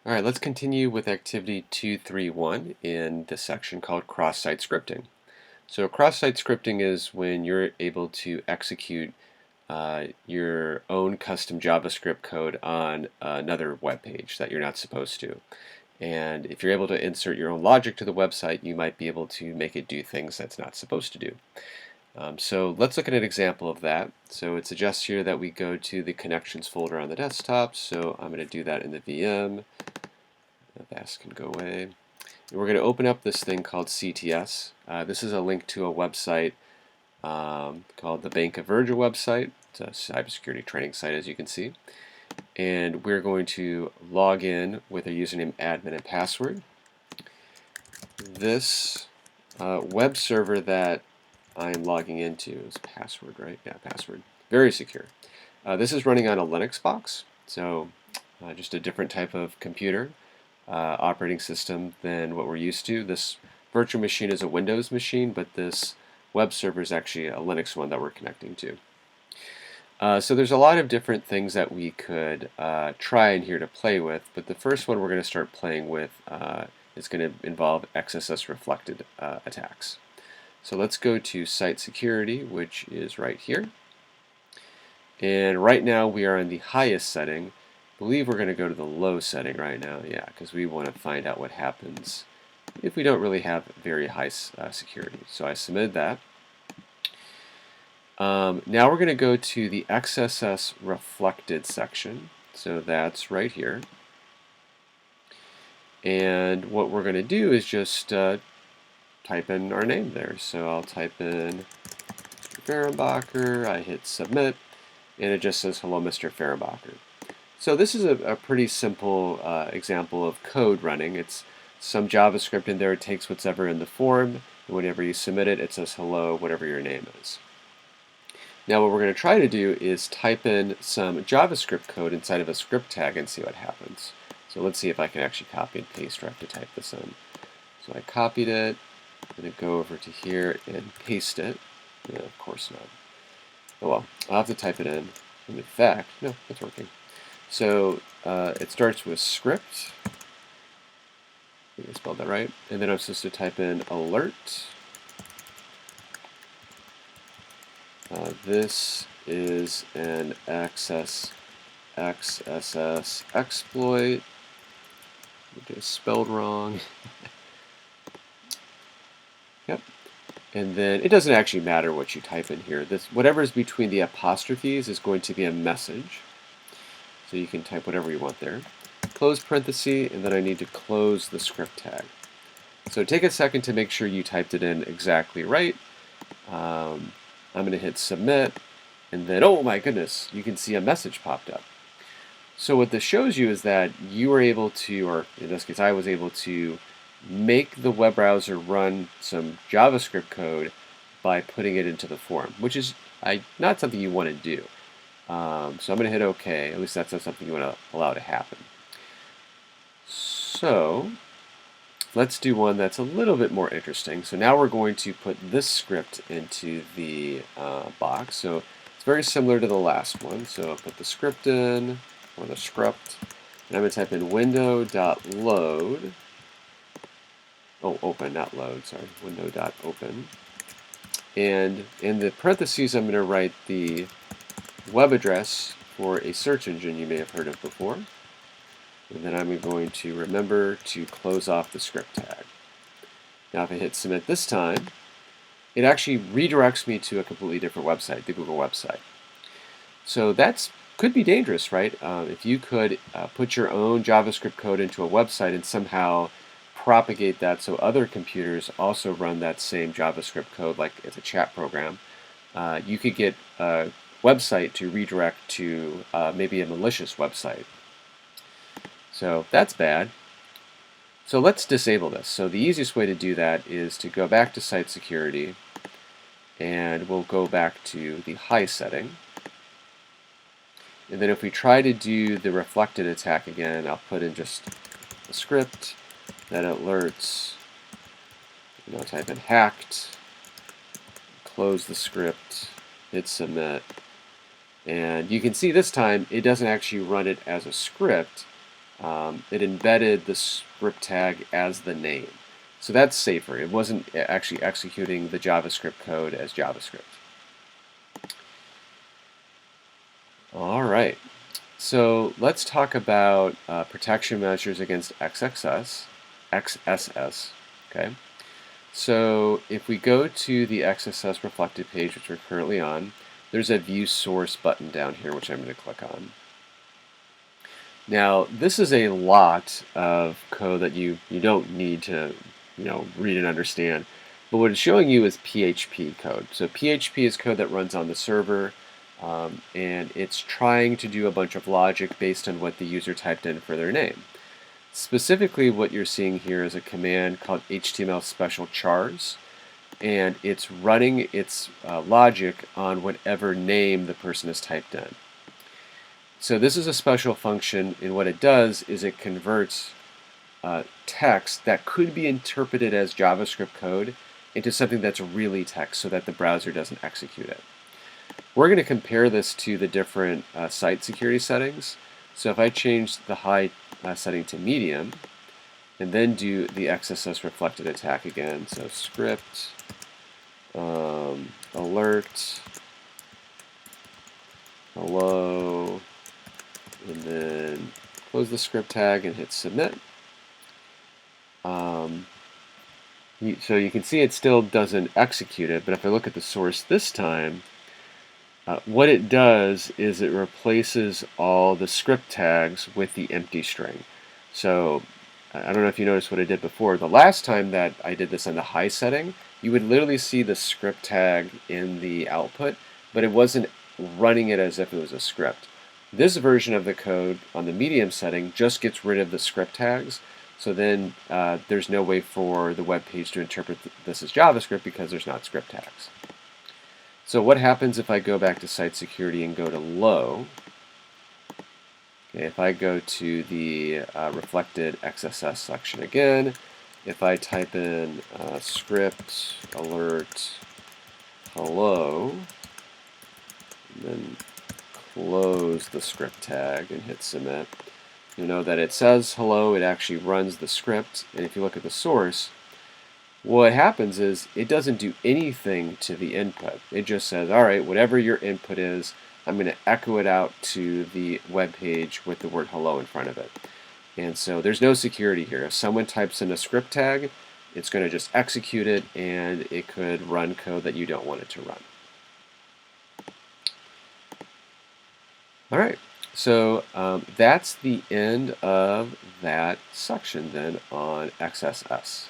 All right, let's continue with activity 231 in the section called cross-site scripting. So cross-site scripting is when you're able to execute your own custom JavaScript code on another web page that you're not supposed to. And if you're able to insert your own logic to the website, you might be able to make it do things that's not supposed to do. So let's look at an example of that. So it suggests here that we go to the connections folder on the desktop. So I'm going to do that in the VM. That can go away. And we're going to open up this thing called CTS. This is a link to a website called the Bank of Virgil website. It's a cybersecurity training site, as you can see. And we're going to log in with a username, admin, and password. This web server that I'm logging into is password, right? Yeah, password. Very secure. This is running on a Linux box, so just a different type of computer operating system than what we're used to. This virtual machine is a Windows machine, but this web server is actually a Linux one that we're connecting to. So there's a lot of different things that we could try in here to play with, but the first one we're going to start playing with is going to involve XSS reflected attacks. So let's go to site security, which is right here. And right now we are in the highest setting. I believe we're going to go to the low setting right now, yeah, because we want to find out what happens if we don't really have very high security. So I submitted that. Now we're going to go to the XSS reflected section. So that's right here. And what we're going to do is just type in our name there. So I'll type in Fehrenbacher, I hit submit, and it just says hello Mr. Fehrenbacher. So this is a pretty simple example of code running. It's some JavaScript in there. It takes whatever in the form, and whenever you submit it, it says hello, whatever your name is. Now what we're going to try to do is type in some JavaScript code inside of a script tag and see what happens. So let's see if I can actually copy and paste or I have to type this in. So I copied it. I'm going to go over to here and paste it. No, of course not. Oh well, I'll have to type it in. And in fact, no, it's working. So it starts with script. I think I spelled that right. And then I'm supposed to type in alert. This is an XSS exploit. It is spelled wrong. Yep. And then it doesn't actually matter what you type in here. This, whatever is between the apostrophes is going to be a message. So you can type whatever you want there. Close parenthesis, and then I need to close the script tag. So take a second to make sure you typed it in exactly right. I'm going to hit submit, and then, oh my goodness, you can see a message popped up. So what this shows you is that you were able to, or in this case I was able to, make the web browser run some JavaScript code by putting it into the form, which is not something you want to do. So I'm going to hit OK. At least that's not something you want to allow to happen. So let's do one that's a little bit more interesting. So now we're going to put this script into the box. So it's very similar to the last one. So I'll put the script in, or the script, and I'm going to type in window.load. Oh, open, not load, sorry. Window.open. And in the parentheses, I'm going to write the web address for a search engine you may have heard of before. And then I'm going to remember to close off the script tag. Now if I hit submit this time, it actually redirects me to a completely different website, the Google website. So that could be dangerous, right? If you could put your own JavaScript code into a website and somehow propagate that so other computers also run that same JavaScript code like it's a chat program, you could get a website to redirect to maybe a malicious website. So that's bad. So let's disable this. So the easiest way to do that is to go back to site security, and we'll go back to the high setting. And then if we try to do the reflected attack again, I'll put in just a script that alerts, type in hacked, close the script, hit submit. And you can see this time it doesn't actually run it as a script. it embedded the script tag as the name. So that's safer. It wasn't actually executing the JavaScript code as JavaScript. All right. So let's talk about protection measures against XSS. Okay. So if we go to the XSS reflected page, which we're currently on, there's a View Source button down here, which I'm going to click on. Now, this is a lot of code that you don't need to read and understand. But what it's showing you is PHP code. So PHP is code that runs on the server, and it's trying to do a bunch of logic based on what the user typed in for their name. Specifically, what you're seeing here is a command called HTML special chars, and it's running its logic on whatever name the person has typed in. So this is a special function, and what it does is it converts text that could be interpreted as JavaScript code into something that's really text so that the browser doesn't execute it. We're going to compare this to the different site security settings. So if I change the high setting to medium, and then do the XSS reflected attack again, so script, alert, hello, and then close the script tag and hit submit. So you can see it still doesn't execute it, but if I look at the source this time, what it does is it replaces all the script tags with the empty string. So I don't know if you noticed what I did before. The last time that I did this on the high setting, you would literally see the script tag in the output, but it wasn't running it as if it was a script. This version of the code on the medium setting just gets rid of the script tags, so then there's no way for the web page to interpret this as JavaScript because there's not script tags. So what happens if I go back to site security and go to low? Okay, if I go to the reflected XSS section again, if I type in script alert hello, and then close the script tag and hit submit, you know that it says hello, it actually runs the script, and if you look at the source, what happens is it doesn't do anything to the input. It just says, all right, whatever your input is, I'm going to echo it out to the web page with the word hello in front of it. And so there's no security here. If someone types in a script tag, it's going to just execute it, and it could run code that you don't want it to run. All right, so that's the end of that section then on XSS.